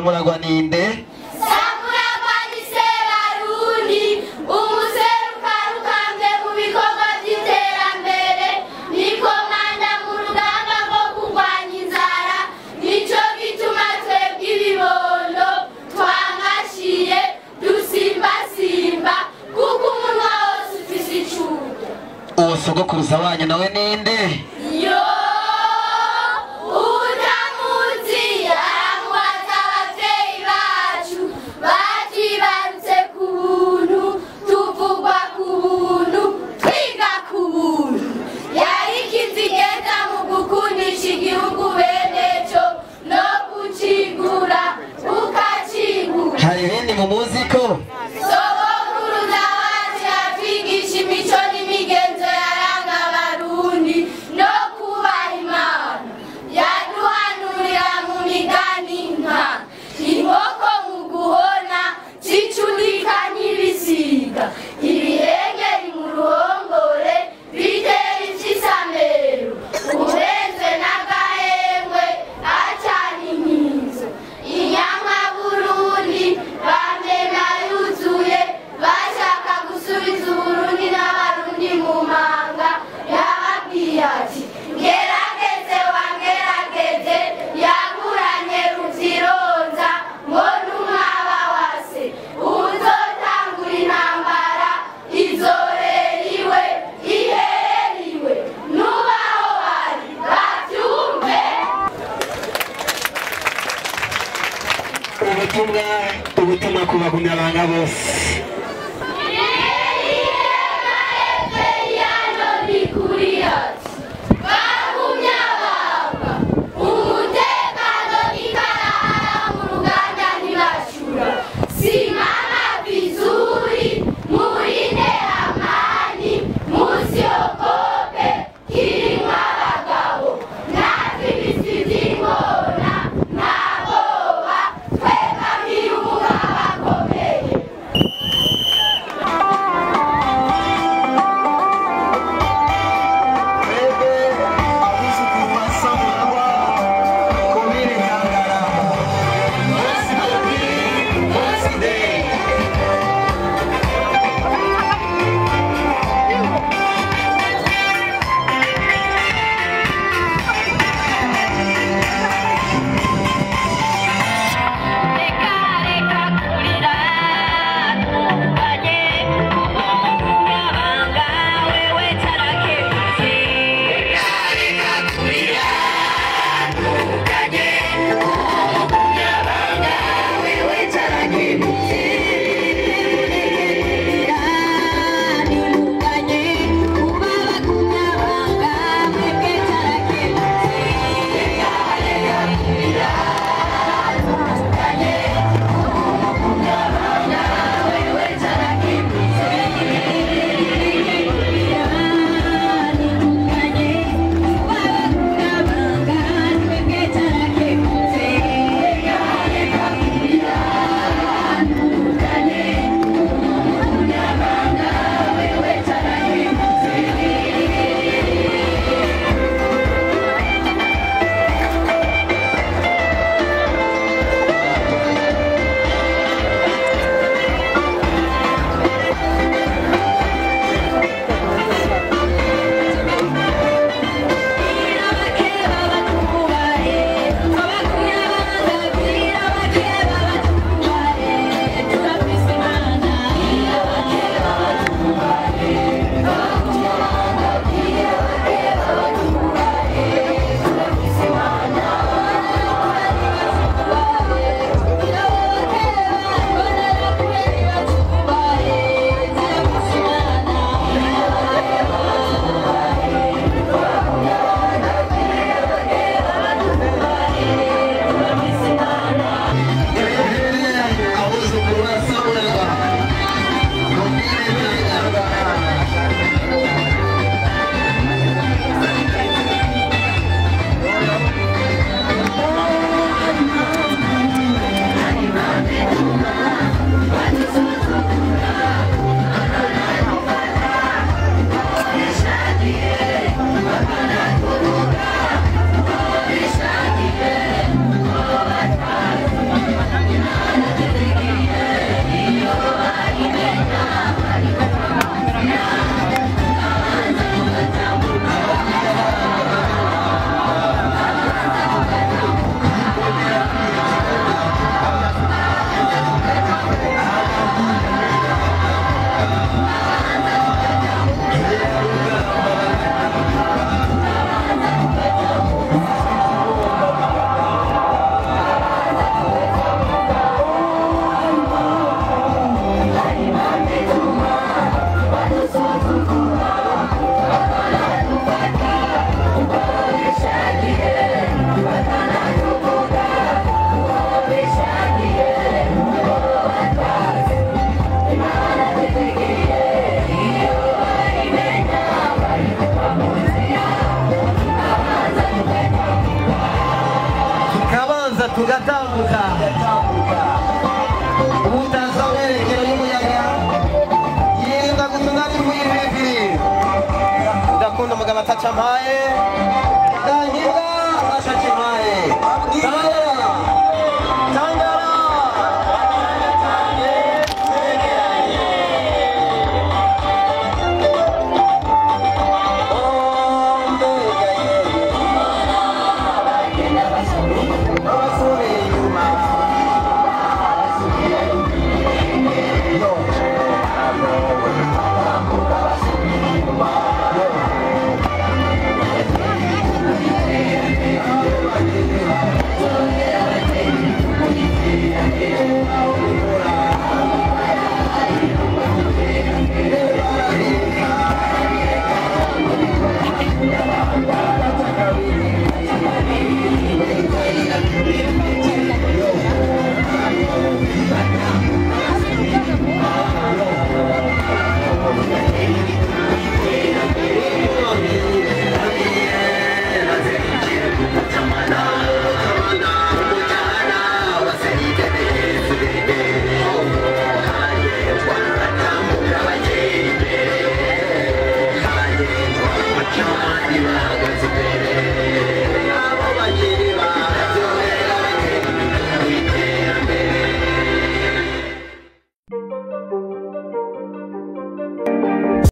Samuragwa ninde? Samuragwa ni Sebarundi, umuserukaruka mbe mu bikorwa by'iterambere, ni komanda mu rugamba rwo kurwanya inzara, nico gituma twebwe ibibondo twangashiye dusimbasimba kuko umunwa wose ufise icuda. Uwo sogokuruza wanyu nawe ninde? Yo utamuzi aramubaza abavyeyi bacu batibarutse ku buntu, tuvugwa ku buntu, twiga ku buntu. Yari ikizigeza mu gukundisha igihugu beneco no kucigura ukacigura. Hari ibindi mumuziko? Sogokuruza wacu yatwigisha imico n'imigenzo yaranga abarundi no kubaha Imana. Yaduhanurira mu migani nka inkoko mu guhona zicurika nk'ibisiga, ibihengeri mu ruhongore bitera ivy'isamero, urenze n'agahengwe acana inkinzo. Inyama Burundi bamena yuzuye bashaka gusubiza Uburundi n'abarundi mu manga, yababwiye ati ngerageze wangerageze, yaguranye ruvyironza ngo n'umwaba wase, uzotangura intambara izoreriwe ihereriwe, nubaho bari bavyumve. Ubutumwa ku bagumyabanga bose. tugatambuka ubutaza werekero y'umuyaga yirinda gutunga n'imvura y'ibiribiri udakunda umugabo ataca mpaye